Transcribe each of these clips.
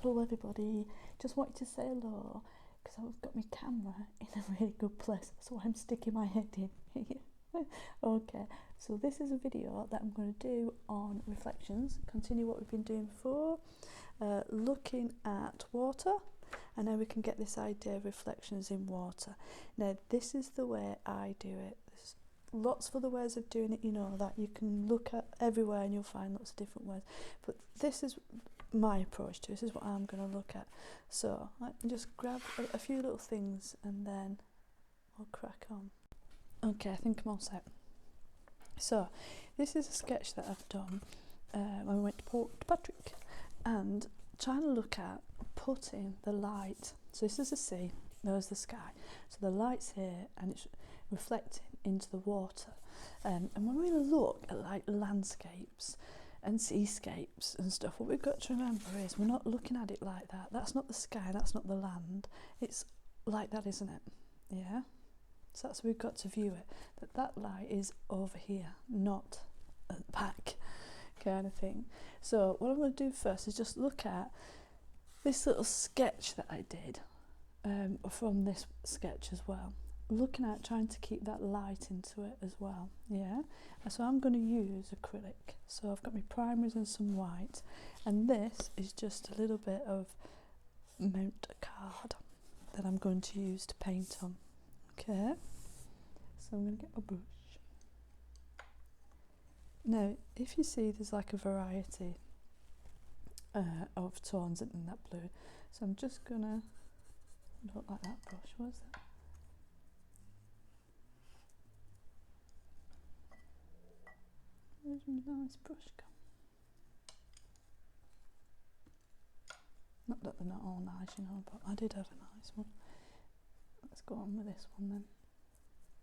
Hello everybody, just wanted to say hello because I've got my camera in a really good place, that's why I'm sticking my head in here. Okay, so this is a video that I'm going to do on reflections, continue what we've been doing before, looking at water, and now we can get this idea of reflections in water. Now this is the way I do it. There's lots of other ways of doing it, you know, that you can look at everywhere and you'll find lots of different ways, but this is my approach to this is what I'm going to look at. So let me just grab a few little things and then we'll crack on. Okay, I think I'm all set. So this is a sketch that I've done when we went to Port Patrick, and trying to look at putting the light. So this is the sea, there's the sky, so the light's here and it's reflecting into the water, and when we look at like landscapes and seascapes and stuff, what we've got to remember is we're not looking at it like that. That's not the sky, that's not the land. It's like that, isn't it? Yeah, so that's how we've got to view it, that light is over here, not at the back, kind of thing. So what I'm going to do first is just look at this little sketch that I did from this sketch as well, looking at trying to keep that light into it as well. Yeah, and so I'm going to use acrylic, so I've got my primers and some white, and this is just a little bit of Mount card that I'm going to use to paint on. Okay, so I'm going to get a brush. Now if you see, there's like a variety of tones in that blue, so I'm just gonna, not like that brush, what is that? Where's my nice brush gone? Not that they're not all nice, you know, but I did have a nice one. Let's go on with this one then.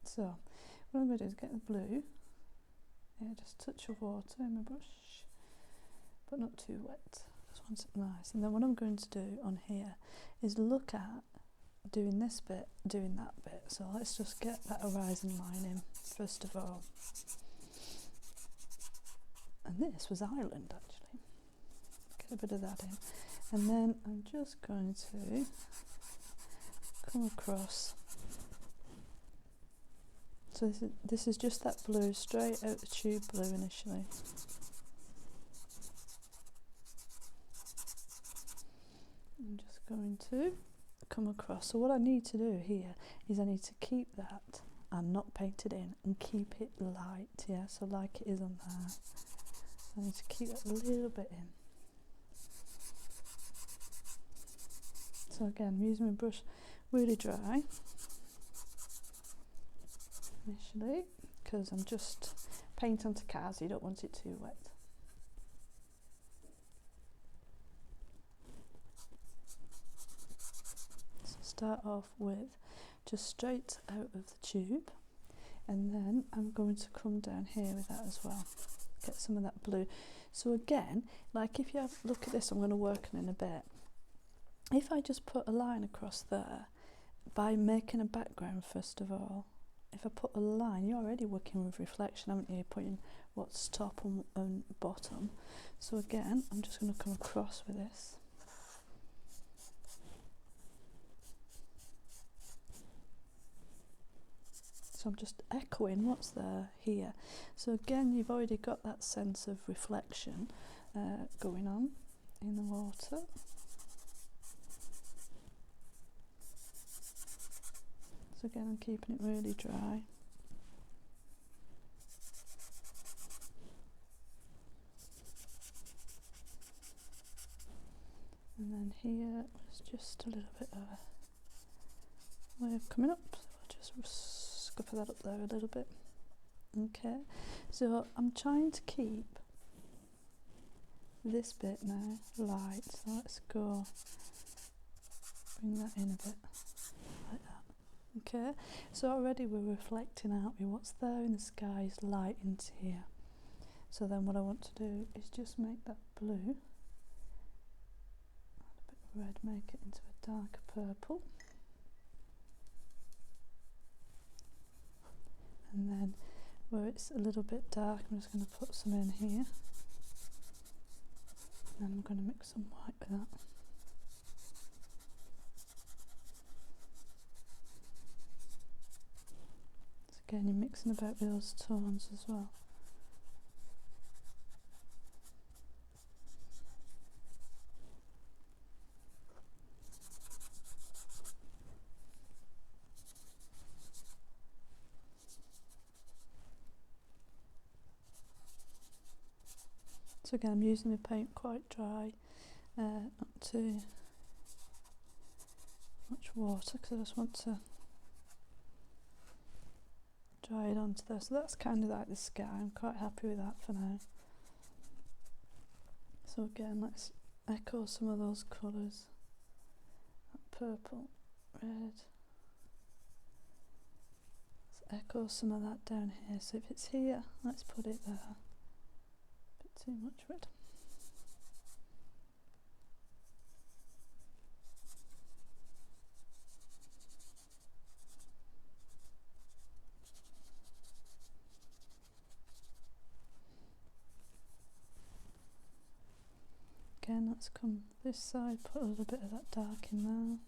So what I'm going to do is get the blue, yeah, just a touch of water in my brush, but not too wet, just want it nice. And then what I'm going to do on here is look at doing this bit, doing that bit. So let's just get that horizon line in first of all. And this was Ireland actually. Get a bit of that in. And then I'm just going to come across. So this is just that blue, straight out the tube blue initially. I'm just going to come across. So what I need to do here is I need to keep that and not paint it in and keep it light, yeah, so like it is on there. I need to keep that a little bit in. So again, I'm using my brush really dry initially, because I'm just paint onto cars, you don't want it too wet. So start off with just straight out of the tube, and then I'm going to come down here with that as well. Get some of that blue. So again, like if you have look at this, I'm going to work on in a bit. If I just put a line across there by making a background first of all, if I put a line, you're already working with reflection, haven't you? You're putting what's top and bottom. So again, I'm just going to come across with this. So I'm just echoing what's there here. So again, you've already got that sense of reflection going on in the water. So again, I'm keeping it really dry. And then here was just a little bit of a way of coming up. So I'll just scupper that up there a little bit. Okay, so I'm trying to keep this bit now light. So let's go bring that in a bit like that. Okay, so already we're reflecting, aren't we? What's there in the sky is light into here. So then what I want to do is just make that blue, add a bit of red, make it into a darker purple, and then where it's a little bit dark, I'm just going to put some in here, and then I'm going to mix some white with that. mixing about with those tones as well. So again, I'm using the paint quite dry, not too much water, because I just want to dry it onto there. So that's kind of like the sky. I'm quite happy with that for now. So again, let's echo some of those colours. That purple, red. Let's echo some of that down here. So if it's here, let's put it there. Too much red. Again, let's come this side, put a little bit of that dark in there.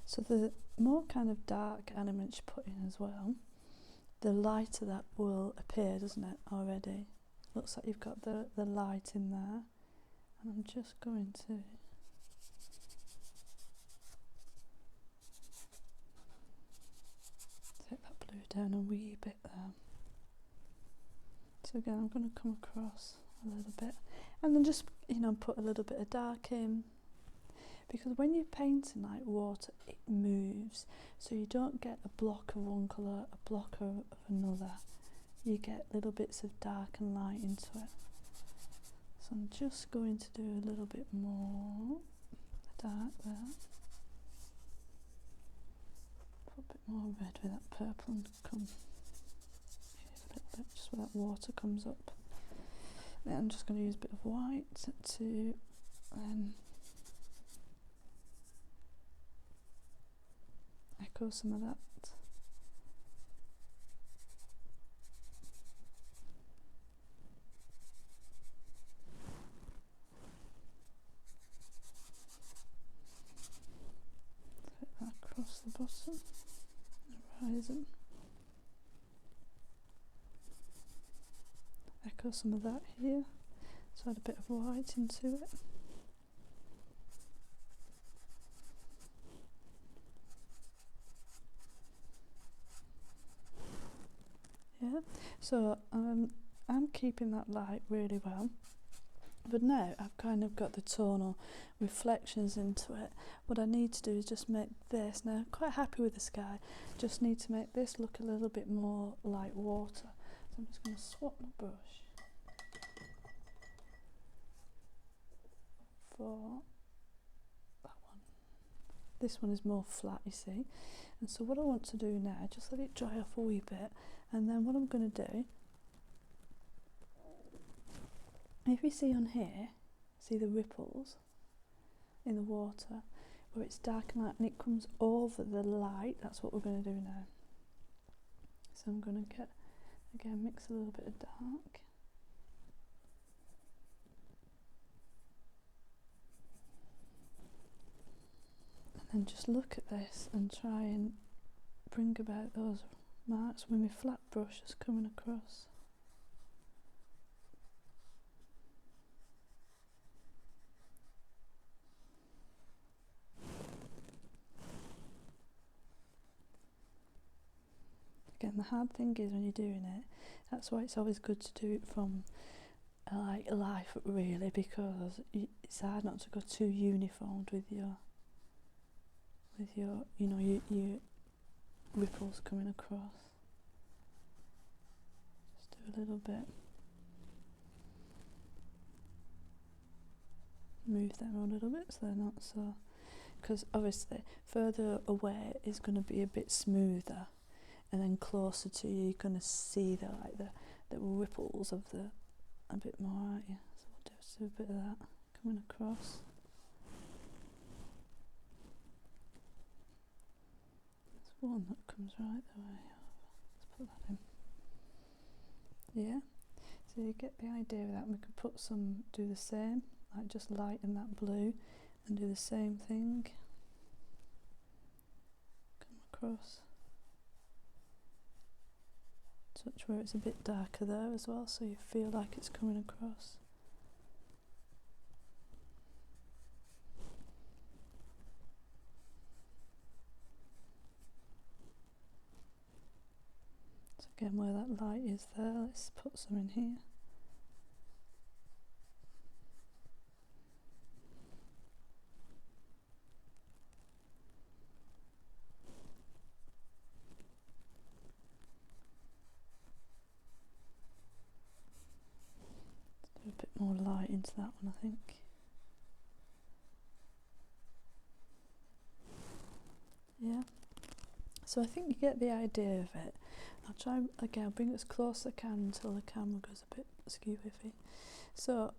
So the more kind of dark elements you put in as well, the lighter that will appear, doesn't it, already? Looks like you've got the light in there. And I'm just going to take that blue down a wee bit there. So again, I'm going to come across a little bit and then just, you know, put a little bit of dark in. Because when you're painting like water, it moves, so you don't get a block of one colour, a block of another. You get little bits of dark and light into it. So I'm just going to do a little bit more dark there. Put a bit more red with that purple and come a little bit just where that water comes up. Then I'm just going to use a bit of white to echo some of that. Take that across the bottom, the horizon. Echo some of that here, so add a bit of white into it. Yeah, so I'm keeping that light really well, but now I've kind of got the tonal reflections into it. What I need to do is just make this, now I'm quite happy with the sky, just need to make this look a little bit more like water. So I'm just going to swap my brush for that one. This one is more flat, you see. And so what I want to do now, just let it dry off a wee bit, and then what I'm going to do, if you see on here, see the ripples in the water, where it's dark and light and it comes over the light, that's what we're going to do now. So I'm going to get, again, mix a little bit of dark. And just look at this and try and bring about those marks with my flat brush just coming across. Again, the hard thing is when you're doing it, that's why it's always good to do it from like life really, because it's hard not to go too uniformed with your you know, your ripples coming across. Just do a little bit. Move them a little bit so they're not so, because obviously further away is going to be a bit smoother, and then closer to you you're going to see the ripples of the a bit more, aren't you? So we'll just do a bit of that coming across. There's one that comes right the way. Let's put that in. Yeah, so you get the idea of that. We could put some, do the same, like just lighten that blue and do the same thing. Come across. Touch where it's a bit darker there as well, so you feel like it's coming across. So again, where that light is there, let's put some in here. A bit more light into that one, I think. Yeah, so I think you get the idea of it. I'll try again, bring it as close as I can until the camera goes a bit skew-iffy. So,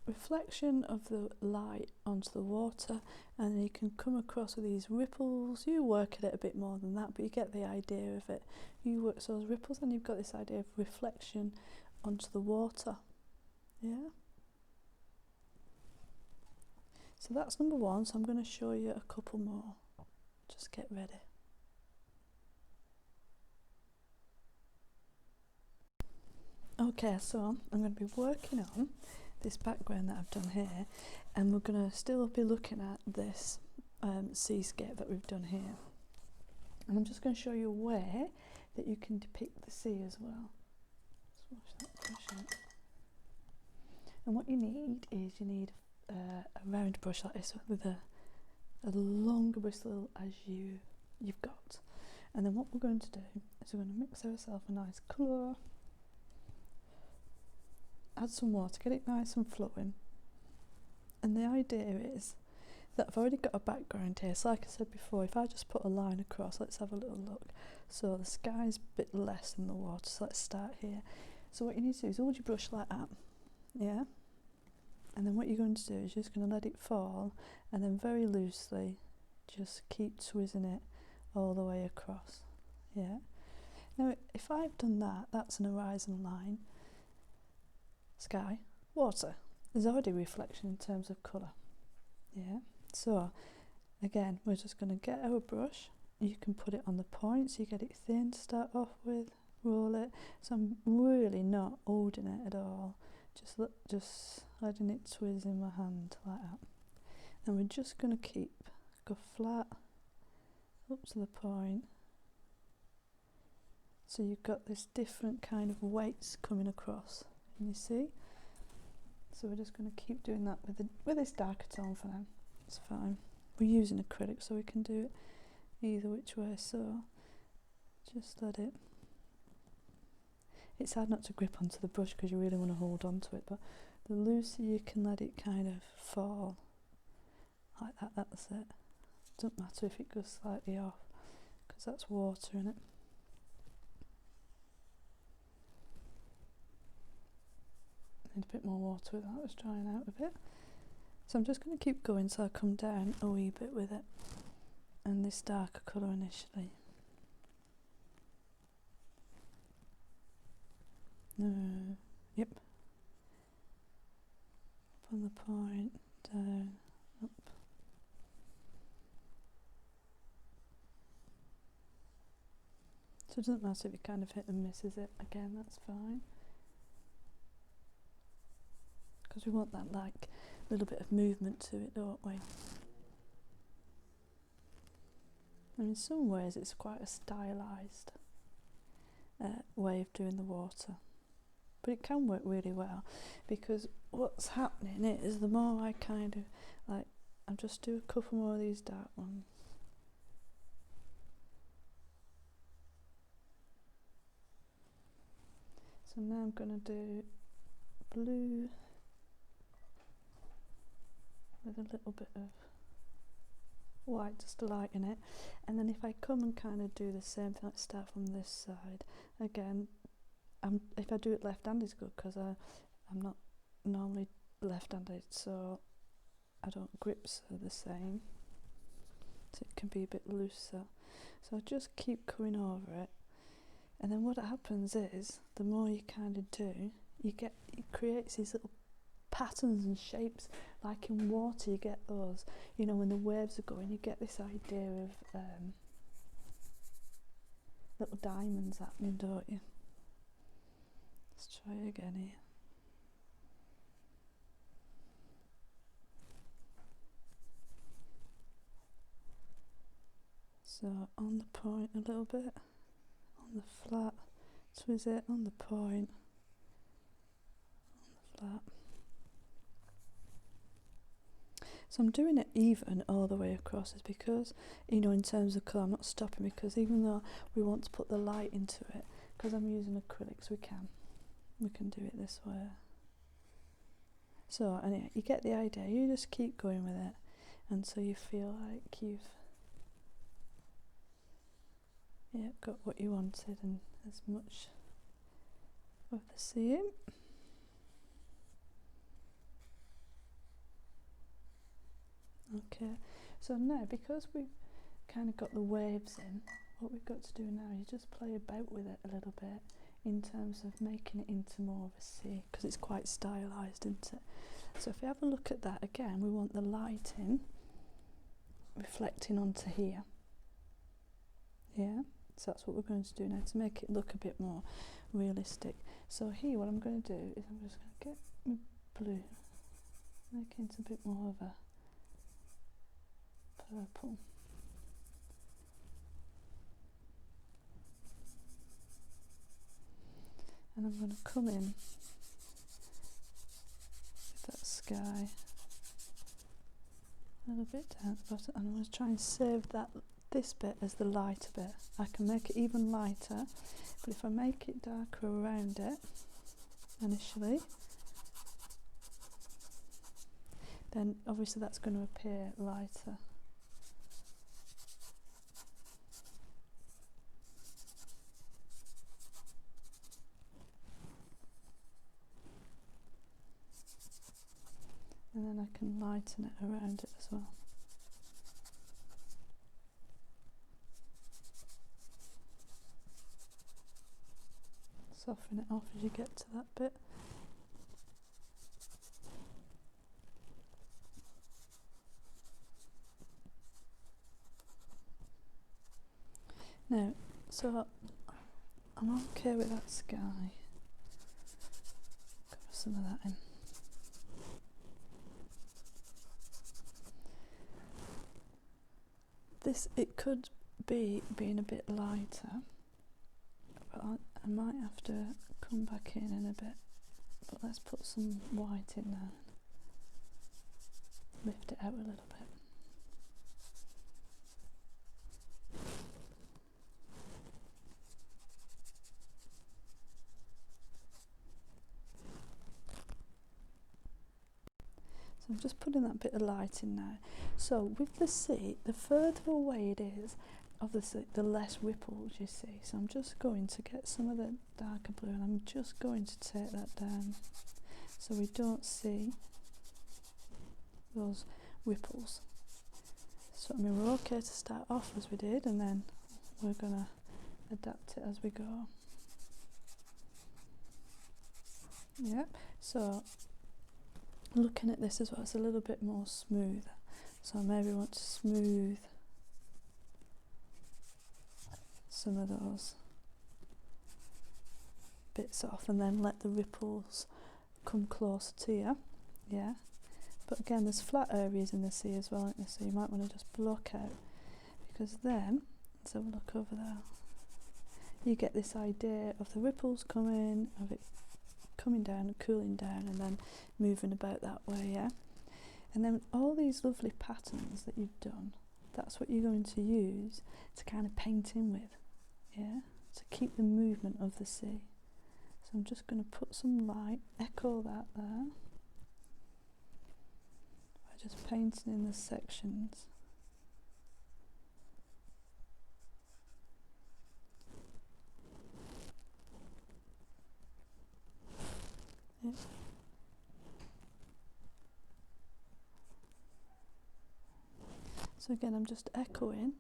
reflection of the light onto the water, and then you can come across with these ripples. You work at it a bit more than that, but you get the idea of it. You work those ripples and you've got this idea of reflection onto the water. Yeah. So that's number one, so I'm going to show you a couple more. Just get ready. Okay, so I'm going to be working on this background that I've done here, and we're going to still be looking at this seascape that we've done here. And I'm just going to show you a way that you can depict the sea as well. Let's wash that brush out. And what you need is a round brush like this with a longer bristle as you've got. And then what we're going to do is we're going to mix ourselves a nice colour, add some water, get it nice and flowing. And the idea is that I've already got a background here, so like I said before, if I just put a line across, let's have a little look. So the sky's a bit less than the water, so let's start here. So what you need to do is hold your brush like that, yeah? And then what you're going to do is you're just going to let it fall, and then very loosely just keep twizzling it all the way across, yeah? Now if I've done that, that's an horizon line. Sky, water, there's already reflection in terms of colour, yeah? So again, we're just going to get our brush. You can put it on the point so you get it thin to start off with, roll it. So I'm really not holding it at all, just letting it twist in my hand like that. And we're just going to go flat up to the point, so you've got this different kind of weights coming across. Can you see? So we're just going to keep doing that with this darker tone for now. It's fine. We're using acrylic, so we can do it either which way. So just let it. It's hard not to grip onto the brush because you really want to hold on to it, but the looser you can let it kind of fall like that, that's it. Doesn't matter if it goes slightly off because that's water in it. Need a bit more water with that, it's drying out a bit. So I'm just going to keep going so I come down a wee bit with it, and this darker colour initially. No, yep. Up on the point, down, up. So it doesn't matter if you kind of hit and misses it, again that's fine. Because we want that like little bit of movement to it, don't we? And in some ways it's quite a stylised way of doing the water, but it can work really well, because what's happening is the more I kind of like, I'll just do a couple more of these dark ones. So now I'm going to do blue with a little bit of white just to lighten it, and then if I come and kind of do the same thing, let's start from this side again. If I do it left-handed is good because I'm not normally left-handed, so I don't grip so the same, so it can be a bit looser. So I just keep coming over it, And then what happens is, the more you kind of do, it creates these little patterns and shapes. Like in water, you get those, you know, when the waves are going, you get this idea of little diamonds happening, don't you? Let's try again here. So on the point a little bit, on the flat, twist it, on the point, on the flat. So I'm doing it even all the way across, is because, you know, in terms of colour, I'm not stopping, because even though we want to put the light into it, because I'm using acrylics, we can do it this way. So anyway, you get the idea. You just keep going with it until you feel like you've got what you wanted and as much of the same. Okay, so now, because we've kind of got the waves in, what we've got to do now is just play about with it a little bit in terms of making it into more of a sea, because it's quite stylised, isn't it? So if you have a look at that again, we want the lighting reflecting onto here. Yeah, so that's what we're going to do now to make it look a bit more realistic. So here, what I'm going to do is I'm just going to get my blue, make it into a bit more of a purple. And I'm going to come in with that sky a little bit down at the bottom, and I'm going to try and save this bit as the lighter bit. I can make it even lighter, but if I make it darker around it initially, then obviously that's going to appear lighter. And then I can lighten it around it as well. Soften it off as you get to that bit. Now, so I'm okay with that sky. Cover some of that in. It could be being a bit lighter, but I might have to come back in a bit. But let's put some white in there, lift it out a little bit. So I'm just putting that bit of light in now. So with the sea, the further away it is of the sea, the less ripples you see. So I'm just going to get some of the darker blue, and I'm just going to take that down so we don't see those ripples. So I mean, we're okay to start off as we did, and then we're going to adapt it as we go. Yep, so looking at this as well, it's a little bit more smooth. So I maybe want to smooth some of those bits off and then let the ripples come closer to you. Yeah, but again, there's flat areas in the sea as well, aren't there? So you might want to just block out, because then, let's have a look over there, you get this idea of the ripples coming, of it coming down and cooling down and then moving about that way. Yeah, and then all these lovely patterns that you've done, that's what you're going to use to kind of paint in with. Yeah, to keep the movement of the sea. So I'm just going to put some light, echo that there, by just painting in the sections. Yeah. So again, I'm just echoing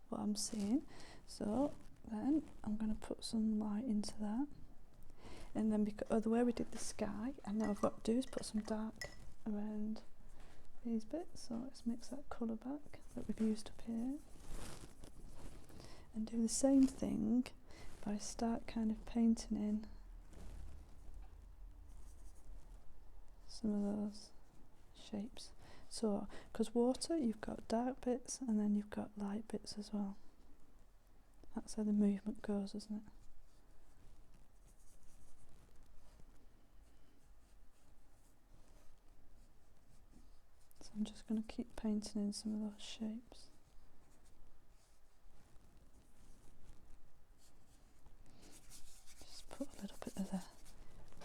what I'm seeing. So then I'm going to put some light into that, and then because the way we did the sky, and now I've got to do is put some dark around these bits. So let's mix that colour back that we've used up here, and do the same thing by start kind of painting in some of those shapes. So because water, you've got dark bits and then you've got light bits as well. That's how the movement goes, isn't it? So I'm just going to keep painting in some of those shapes. Just put a little bit of the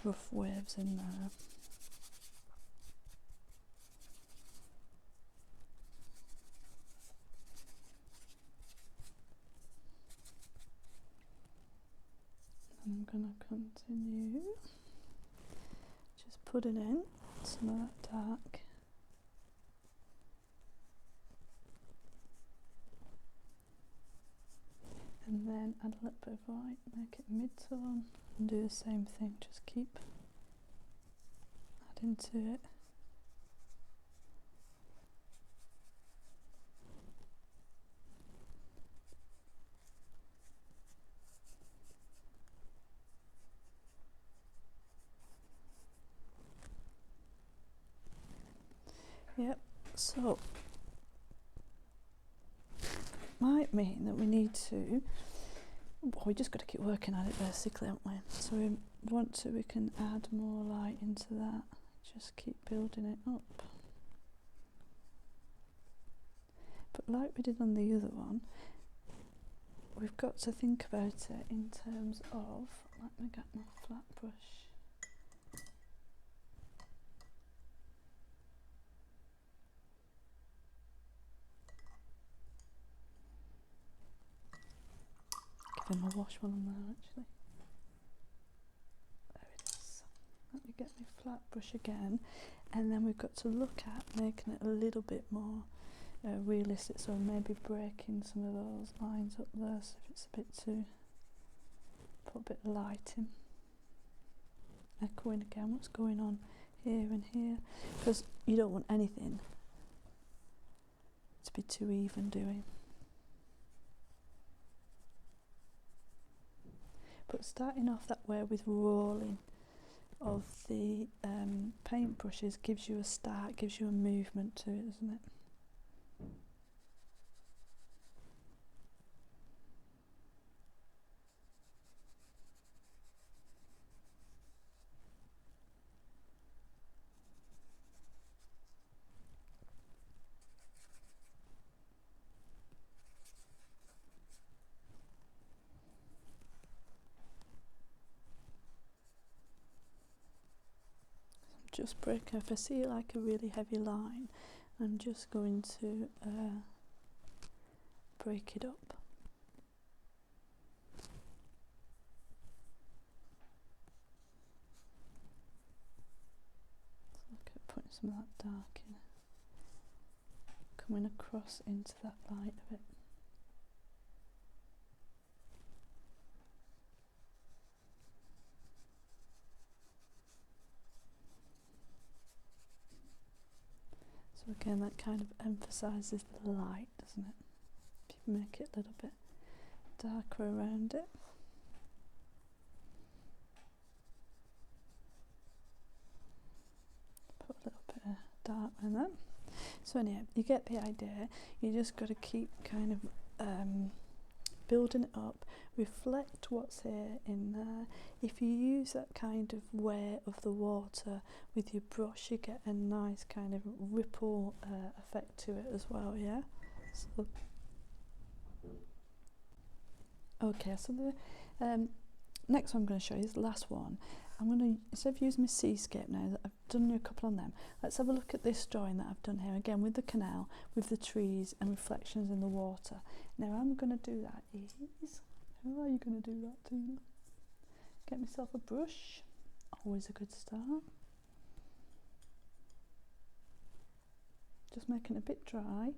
rough waves in there. I'm going to continue just putting in some of that dark, and then add a little bit of white, make it mid-tone, and do the same thing, just keep adding to it. Yep, so might mean that we need to, well, we just got to keep working at it basically, haven't we? So we want to, we can add more light into that, just keep building it up. But like we did on the other one, we've got to think about it in terms of, let me get my flat brush. Give him a wash while I'm there actually. There it is. Let me get my flat brush again, and then we've got to look at making it a little bit more realistic, so maybe breaking some of those lines up there, so if it's a bit too, put a bit of light in, echoing again what's going on here and here, because you don't want anything to be too even doing. But starting off that way with rolling of the paint brushes gives you a start, gives you a movement to it, doesn't it? Just break, if I see like a really heavy line, I'm just going to break it up. So look at putting some of that dark in, coming across into that light of it. So again, that kind of emphasises the light, doesn't it? If you make it a little bit darker around it. Put a little bit of dark in that. So anyway, you get the idea. You just got to keep kind of building it up, reflect what's here in there. If you use that kind of way of the water with your brush, you get a nice kind of ripple effect to it as well, yeah? So, okay, so the next one I'm going to show you is the last one. I'm going to, instead of using my seascape now, that I've done a couple on them, let's have a look at this drawing that I've done here, again with the canal, with the trees and reflections in the water. Now I'm going to do that is, how are you going to do that, Tina? Get myself a brush, always a good start. Just making it a bit dry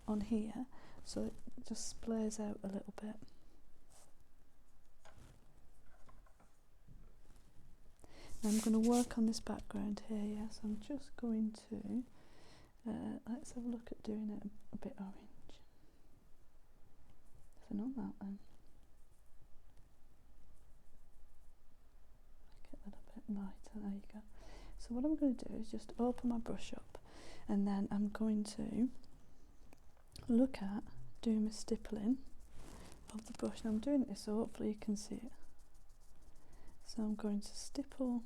on here, so it just splays out a little bit. I'm going to work on this background here, yeah, so I'm just going to, let's have a look at doing it a bit orange. So not that then. Make it a little bit lighter, there you go. So what I'm going to do is just open my brush up, and then I'm going to look at doing my stippling of the brush. Now I'm doing this so hopefully you can see it. So I'm going to stipple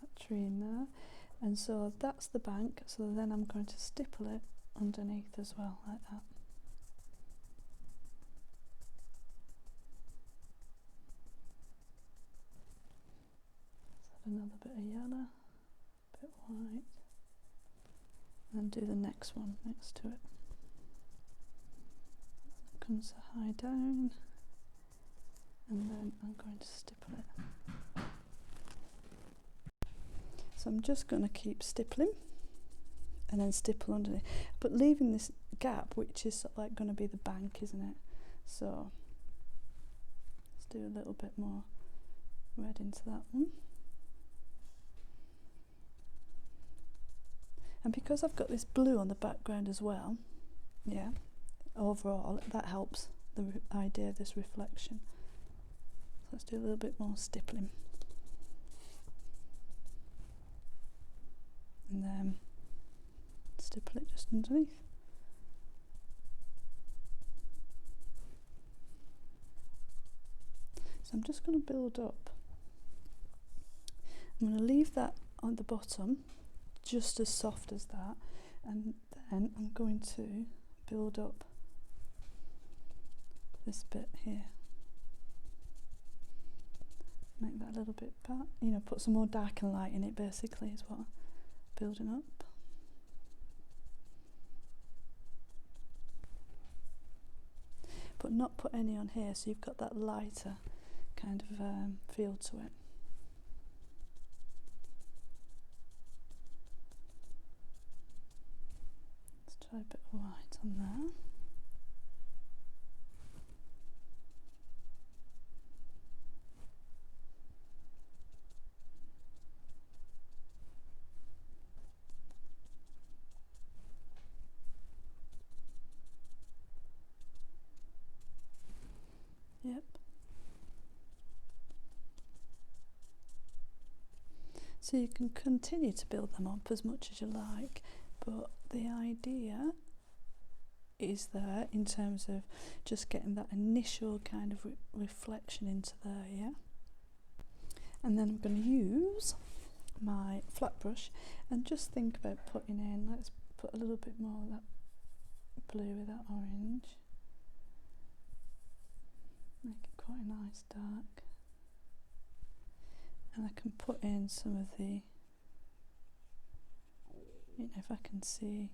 that tree in there, and so that's the bank, so then I'm going to stipple it underneath as well, like that. Let's add another bit of yellow, a bit white, and do the next one next to it. Comes a high down, and then I'm going to stipple it. So I'm just going to keep stippling and then stipple underneath, but leaving this gap, which is sort of like going to be the bank, isn't it? So let's do a little bit more red into that one. And because I've got this blue on the background as well, yeah, overall that helps the idea of this reflection. So let's do a little bit more stippling. And then stipple it just underneath. So I'm just going to build up. I'm going to leave that on the bottom just as soft as that, and then I'm going to build up this bit here. Make that a little bit back, you know, put some more dark and light in it basically is what I'm building up. But not put any on here, so you've got that lighter kind of feel to it. Let's try a bit of white on there. Yep. So you can continue to build them up as much as you like, but the idea is there in terms of just getting that initial kind of reflection into there, yeah? And then I'm going to use my flat brush and just think about putting in, let's put a little bit more of that blue with that orange. Make it quite a nice dark. And I can put in some of the, you know, if I can see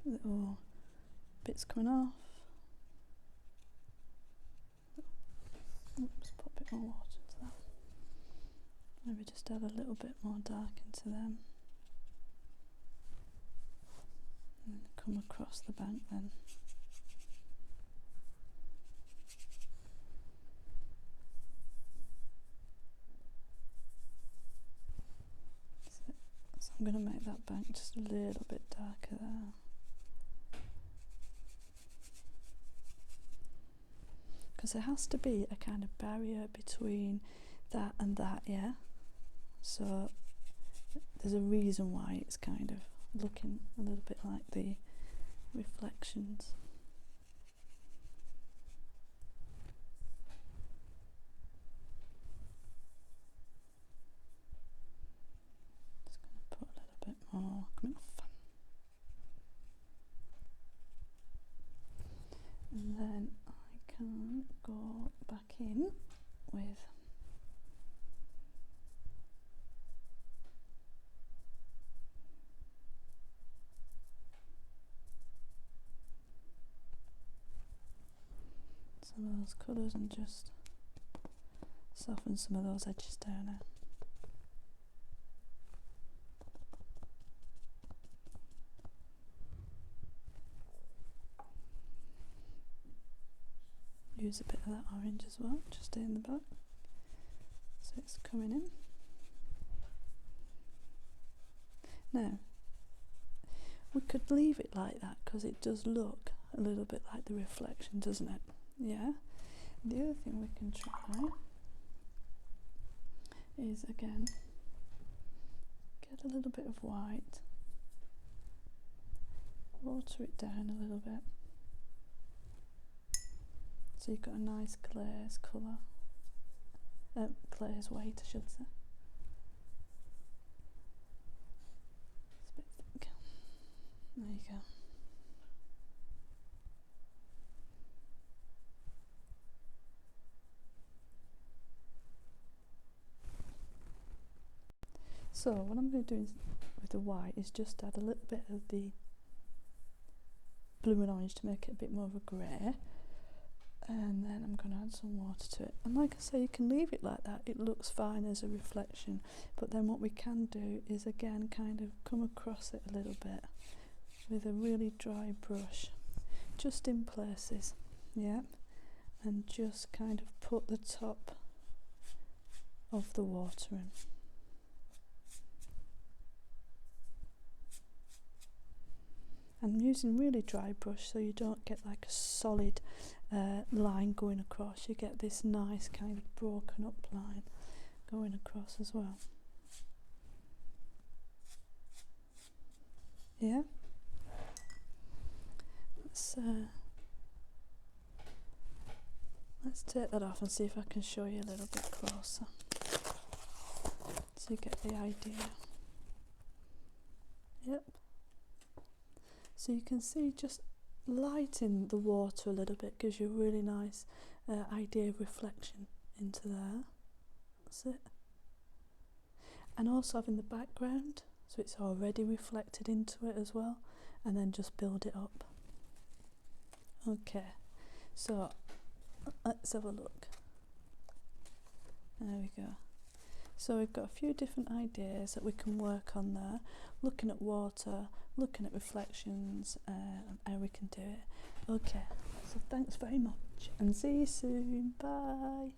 little bits coming off. Oops, put a bit more water into that. Maybe just add a little bit more dark into them. And then come across the bank then. So I'm going to make that bank just a little bit darker there. Because there has to be a kind of barrier between that and that, yeah? So there's a reason why it's kind of looking a little bit like the reflections. Just going to put a little bit more coming off. And then I can go back in with some of those colours and just soften some of those edges down now. use a bit of that orange as well, just in the back. So it's coming in. Now, we could leave it like that because it does look a little bit like the reflection, doesn't it? Yeah. The other thing we can try is, again, get a little bit of white, water it down a little bit, so you've got a nice glaze colour, glaze weight I should say. It's a bit thick. There you go. So what I'm going to do with the white is just add a little bit of the blue and orange to make it a bit more of a grey, and then I'm going to add some water to it. And like I say, you can leave it like that, it looks fine as a reflection, but then what we can do is again kind of come across it a little bit with a really dry brush, just in places, yeah, and just kind of put the top of the water in. I'm using really dry brush so you don't get like a solid line going across. You get this nice kind of broken up line going across as well. Yeah. Let's take that off and see if I can show you a little bit closer, so you get the idea. Yep. So you can see just lighting the water a little bit gives you a really nice idea of reflection into there. That's it. And also having the background, so it's already reflected into it as well, and then just build it up. Okay, so let's have a look. There we go. So we've got a few different ideas that we can work on there, looking at water, looking at reflections, and how we can do it. Okay, so thanks very much and see you soon. Bye.